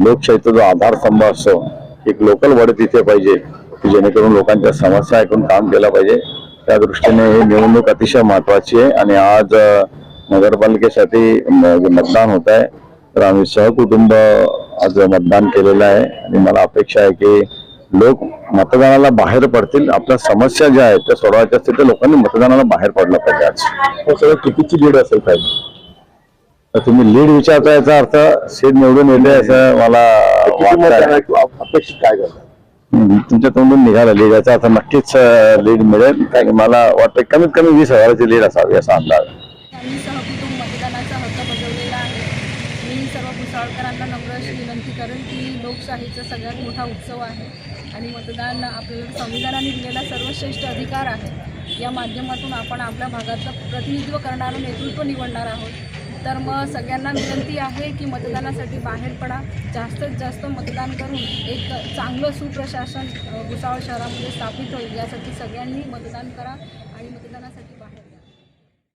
लोकशाहीचा जो आधारस्तंभ असतो, एक लोकल बॉडी तिथे पाहिजे की जेणेकरून लोकांच्या समस्या ऐकून काम केलं पाहिजे. त्या दृष्टीने ही निवडणूक अतिशय महत्वाची आहे. आणि आज नगरपालिकेसाठी मतदान होत आहे, तर आम्ही सहकुटुंब आज मतदान केलेलं आहे. आणि मला अपेक्षा आहे की लोक मतदानाला बाहेर पडतील. आपल्या समस्या ज्या आहेत त्या सोडवायच्या असतील तर लोकांनी मतदानाला बाहेर पडलं पाहिजे. आज सगळं कितीची लीड असेल पाहिजे. तर तुम्ही लीड विचारता, याचा अर्थ सीट निवडून येते असं मला वाटतं. अपेक्षित काय करतात तुमच्या तोंडून निघाला लीड, याचा अर्थ नक्कीच लीड मिळेल. कारण की मला वाटतं कमीत कमी 20,000ची लीड असावी असा अंदाज. आम्ही सहकुटुंब मतदानाचा हक्क बजावलेला आहे. मी सर्व भुसावळकरांना नम्र अशी विनंती करेन की लोकशाहीचा सगळ्यात मोठा उत्सव आहे आणि मतदान आपल्याला संविधानाने दिलेला सर्वश्रेष्ठ अधिकार आहे. या माध्यमातून आपण आपल्या भागाचं प्रतिनिधित्व करणारं नेतृत्व निवडणार आहोत. तर मग सगळ्यांना विनंती आहे की मतदानासाठी बाहेर पडा, जास्तीत जास्त मतदान करून एक चांगलं सुप्रशासन भुसावळ शहरामध्ये स्थापित होईल यासाठी सगळ्यांनी मतदान करा आणि मतदानासाठी